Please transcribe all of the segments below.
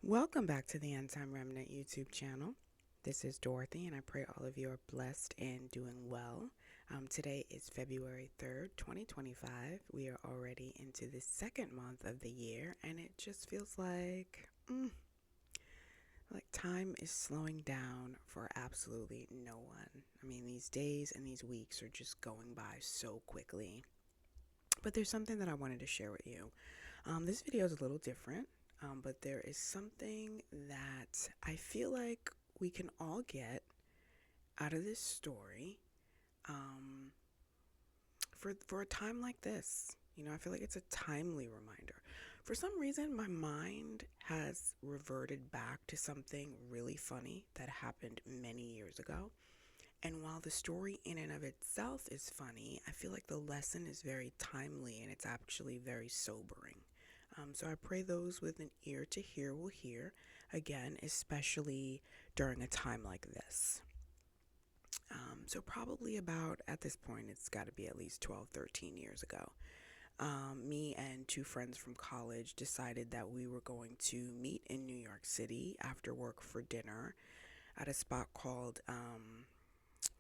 Welcome back to the End Time Remnant YouTube channel. This is Dorothy, and I pray all of you are blessed and doing well. Today is February 3rd, 2025. We are already into the second month of the year, and it just feels like time is slowing down for absolutely no one. I mean, these days and these weeks are just going by so quickly. But there's something that I wanted to share with you. This video is a little different, but there is something that I feel like we can all get out of this story for a time like this. I feel like it's a timely reminder. For some reason, my mind has reverted back to something really funny that happened many years ago. And while the story in and of itself is funny, I feel like the lesson is very timely and it's actually very sobering. So I pray those with an ear to hear will hear, again, especially during a time like this. So probably about, at this point, it's got to be at least 12, 13 years ago. Me and two friends from college decided that we were going to meet in New York City after work for dinner at a spot called,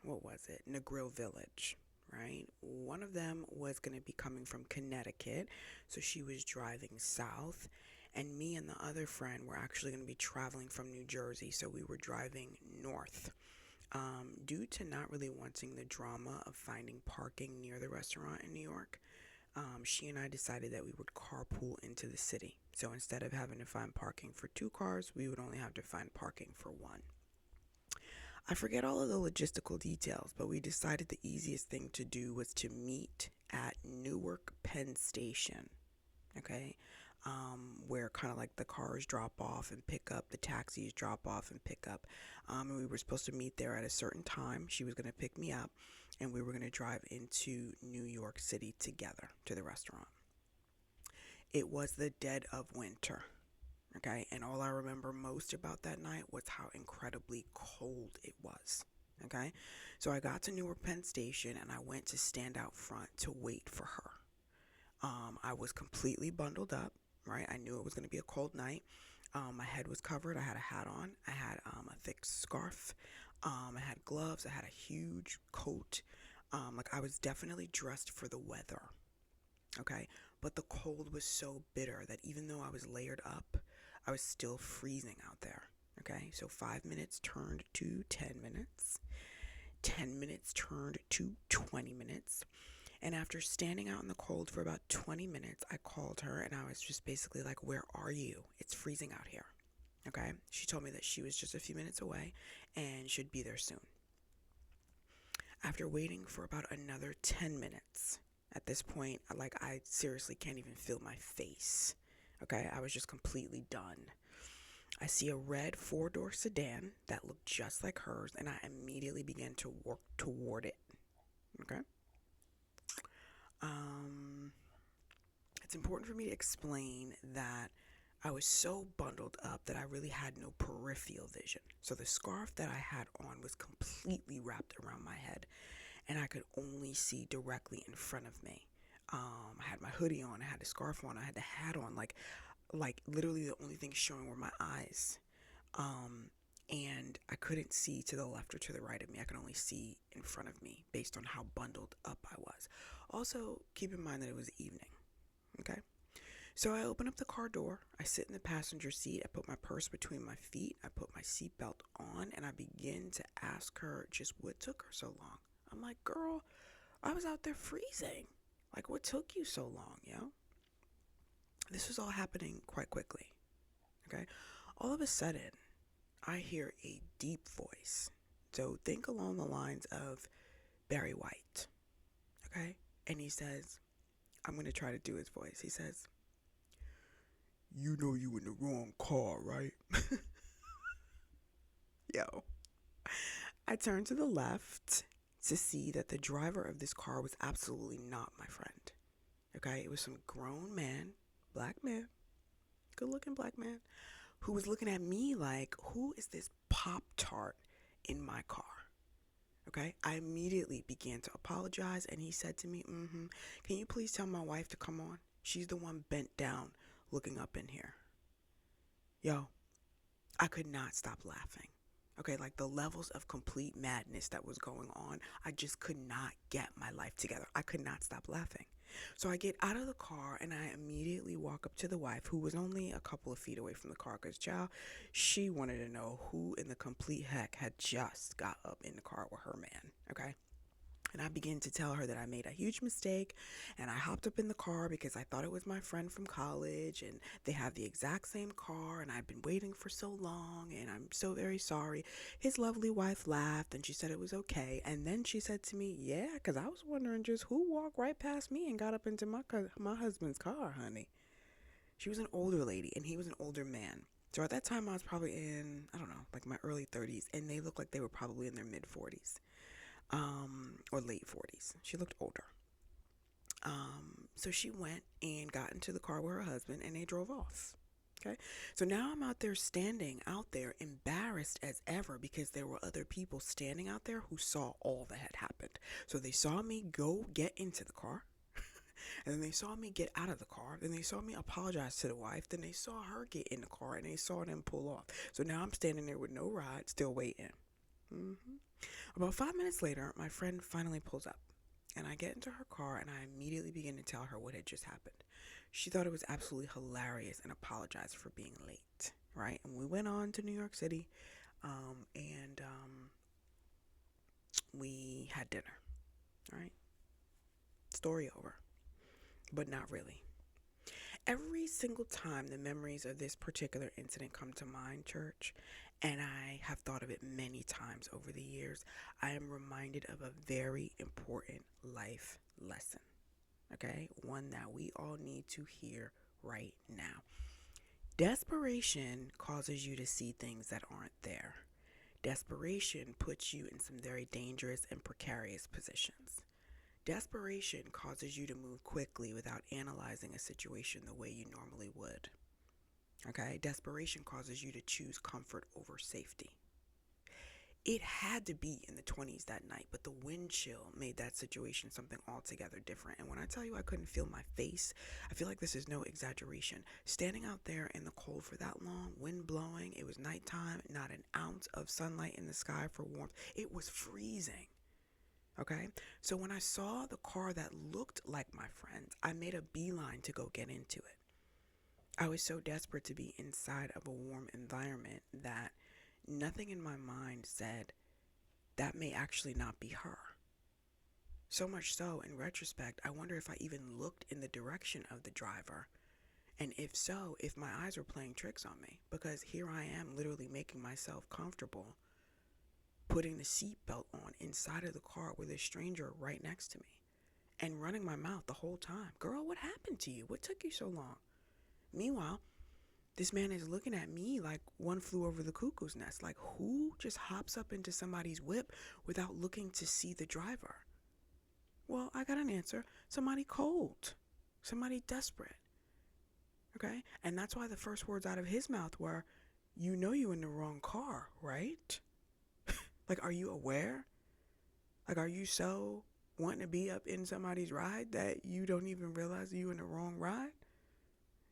what was it? Negril Village, right? One of them was going to be coming from Connecticut, so she was driving south, and me and the other friend were actually going to be traveling from New Jersey, so we were driving north. Due to not really wanting the drama of finding parking near the restaurant in New York, she and I decided that we would carpool into the city. So instead of having to find parking for two cars, we would only have to find parking for one. I forget all of the logistical details, but we decided the easiest thing to do was to meet at Newark Penn Station, okay? Where kind of like the cars drop off and pick up, the taxis drop off and pick up. And we were supposed to meet there at a certain time. She was going to pick me up, and we were going to drive into New York City together to the restaurant. It was the dead of winter. Okay, and all I remember most about that night was how incredibly cold it was. Okay, so I got to Newark Penn Station and I went to stand out front to wait for her. I was completely bundled up, right? I knew it was going to be a cold night. My head was covered. I had a hat on. I had a thick scarf. I had gloves. I had a huge coat. Like I was definitely dressed for the weather. Okay, but the cold was so bitter that even though I was layered up, I was still freezing out there. Okay, so 5 minutes turned to 10 minutes, 10 minutes turned to 20 minutes. And after standing out in the cold for about 20 minutes, I called her and I was just basically like, "Where are you? It's freezing out here." Okay, she told me that she was just a few minutes away and should be there soon. After waiting for about another 10 minutes, at this point, like I seriously can't even feel my face. Okay, I was just completely done. I see a red four-door sedan that looked just like hers, and I immediately began to work toward it. Okay. Um, it's important for me to explain that I was so bundled up that I really had no peripheral vision. So the scarf that I had on was completely wrapped around my head, and I could only see directly in front of me. I had my hoodie on, I had the scarf on, I had the hat on, like literally the only thing showing were my eyes. And I couldn't see to the left or to the right of me. I could only see in front of me based on how bundled up I was. Also, keep in mind that it was evening. Okay. So I open up the car door. I sit in the passenger seat. I put my purse between my feet. I put my seatbelt on, and I begin to ask her just what took her so long. I'm like, "Girl, I was out there freezing. Like, what took you so long, yo?" This was all happening quite quickly. Okay. All of a sudden, I hear a deep voice. So think along the lines of Barry White. Okay. And he says, I'm going to try to do his voice. He says, "You know you in the wrong car, right?" Yo. I turned to the left to see that the driver of this car was absolutely not my friend. Okay. It was some grown man, black man, good looking black man, who was looking at me like, "Who is this Pop Tart in my car?" Okay, I immediately began to apologize, and he said to me, "Can you please tell my wife to come on? She's the one bent down looking up in here." Yo, I could not stop laughing. Okay, like the levels of complete madness that was going on, I just could not get my life together. I could not stop laughing. So I get out of the car and I immediately walk up to the wife, who was only a couple of feet away from the car, because, child, she wanted to know who in the complete heck had just got up in the car with her man. Okay. And I began to tell her that I made a huge mistake, and I hopped up in the car because I thought it was my friend from college and they have the exact same car and I've been waiting for so long and I'm so very sorry. His lovely wife laughed and she said it was okay. And then she said to me, yeah, because I was wondering just who walked right past me and got up into my husband's car, honey. She was an older lady and he was an older man. So at that time I was probably in, I don't know, like my early 30s, and they looked like they were probably in their mid 40s, or late 40s. She looked older. So she went and got into the car with her husband and they drove off. Okay. So now I'm out there, standing out there, embarrassed as ever, because there were other people standing out there who saw all that had happened. So they saw me go get into the car, and then they saw me get out of the car. Then they saw me apologize to the wife. Then they saw her get in the car and they saw them pull off. So now I'm standing there with no ride, still waiting. hmm About 5 minutes later, my friend finally pulls up. And I get into her car and I immediately begin to tell her what had just happened. She thought it was absolutely hilarious and apologized for being late, right? And we went on to New York City, and we had dinner, right? Story over, but not really. Every single time the memories of this particular incident come to mind, church, and I have thought of it many times over the years, I am reminded of a very important life lesson. Okay, one that we all need to hear right now. Desperation causes you to see things that aren't there. Desperation puts you in some very dangerous and precarious positions. Desperation causes you to move quickly without analyzing a situation the way you normally would. Okay, desperation causes you to choose comfort over safety. It had to be in the 20s that night, but the wind chill made that situation something altogether different. And when I tell you I couldn't feel my face, I feel like this is no exaggeration. Standing out there in the cold for that long, wind blowing, it was nighttime, not an ounce of sunlight in the sky for warmth. It was freezing. Okay, so when I saw the car that looked like my friend's, I made a beeline to go get into it. I was so desperate to be inside of a warm environment that nothing in my mind said that may actually not be her. So much so, in retrospect, I wonder if I even looked in the direction of the driver. And if so, if my eyes were playing tricks on me. Because here I am, literally making myself comfortable, putting the seatbelt on inside of the car with a stranger right next to me, and running my mouth the whole time. Girl, what happened to you? What took you so long? Meanwhile, this man is looking at me like one flew over the cuckoo's nest. Like, who just hops up into somebody's whip without looking to see the driver? Well, I got an answer. Somebody cold. Somebody desperate. Okay? And that's why the first words out of his mouth were, you know you in the wrong car, right? Like, are you aware? Like, are you so wanting to be up in somebody's ride that you don't even realize you in the wrong ride?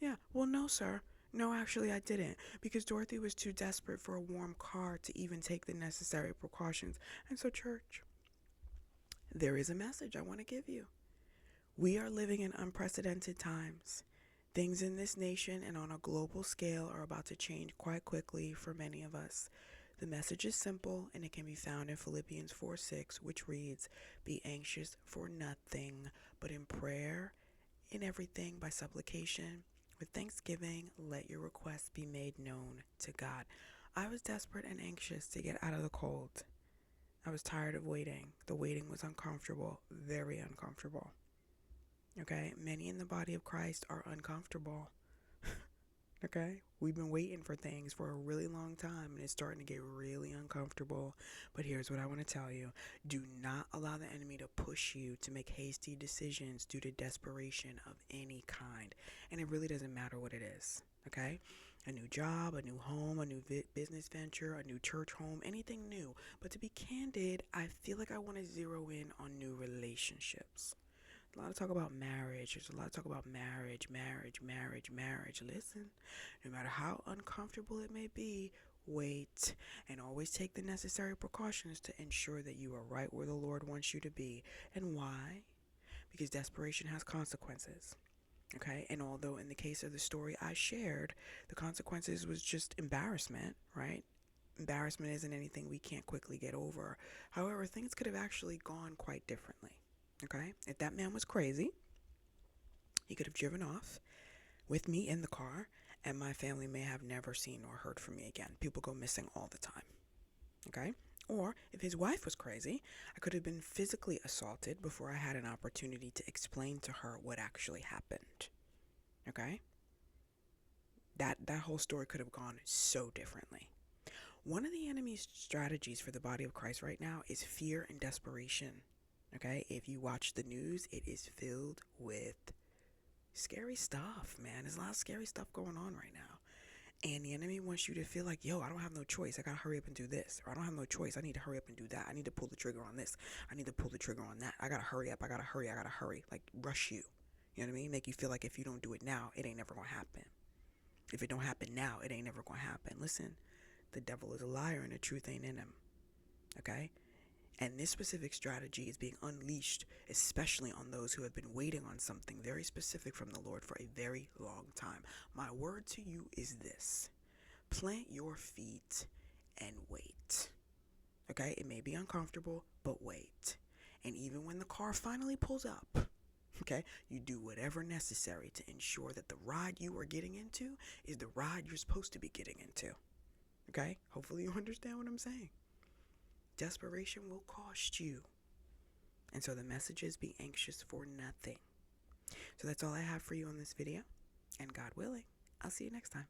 Yeah, well, no, sir. No, actually, I didn't, because Dorothy was too desperate for a warm car to even take the necessary precautions. And so, church, there is a message I want to give you. We are living in unprecedented times. Things in this nation and on a global scale are about to change quite quickly for many of us. The message is simple, and it can be found in Philippians 4:6, which reads, "Be anxious for nothing, but in prayer, in everything by supplication, with thanksgiving, let your requests be made known to God." I was desperate and anxious to get out of the cold. I was tired of waiting. The waiting was uncomfortable, very uncomfortable. Okay, many in the body of Christ are uncomfortable. Okay, we've been waiting for things for a really long time and it's starting to get really uncomfortable. But here's what I want to tell you. Do not allow the enemy to push you to make hasty decisions due to desperation of any kind. And it really doesn't matter what it is. Okay, a new job, a new home, a new business venture, a new church home, anything new. But to be candid, I feel like I want to zero in on new relationships. A lot of talk about marriage. There's a lot of talk about marriage. Listen, no matter how uncomfortable it may be, wait and always take the necessary precautions to ensure that you are right where the Lord wants you to be. And why? Because desperation has consequences. Okay, and although in the case of the story I shared, the consequences was just embarrassment, right? Embarrassment isn't anything we can't quickly get over. However, things could have actually gone quite differently. Okay, if that man was crazy, he could have driven off with me in the car, and my family may have never seen or heard from me again. People go missing all the time. Okay, or if his wife was crazy, I could have been physically assaulted before I had an opportunity to explain to her what actually happened. Okay, that whole story could have gone so differently. One of the enemy's strategies for the body of Christ right now is fear and desperation. Okay, if you watch the news, it is filled with scary stuff, man. There's a lot of scary stuff going on right now. And the enemy wants you to feel like, yo, I don't have no choice. I gotta hurry up and do this. Or I don't have no choice. I need to hurry up and do that. I need to pull the trigger on this. I need to pull the trigger on that. I gotta hurry up. I gotta hurry. Like, rush you. You know what I mean? Make you feel like if you don't do it now, it ain't never gonna happen. If it don't happen now, it ain't never gonna happen. Listen, the devil is a liar and the truth ain't in him. Okay? And this specific strategy is being unleashed, especially on those who have been waiting on something very specific from the Lord for a very long time. My word to you is this: plant your feet and wait. Okay? It may be uncomfortable, but wait. And even when the car finally pulls up, okay, you do whatever necessary to ensure that the ride you are getting into is the ride you're supposed to be getting into. Okay? Hopefully you understand what I'm saying. Desperation will cost you. And so the message is, be anxious for nothing. So that's all I have for you on this video. And God willing, I'll see you next time.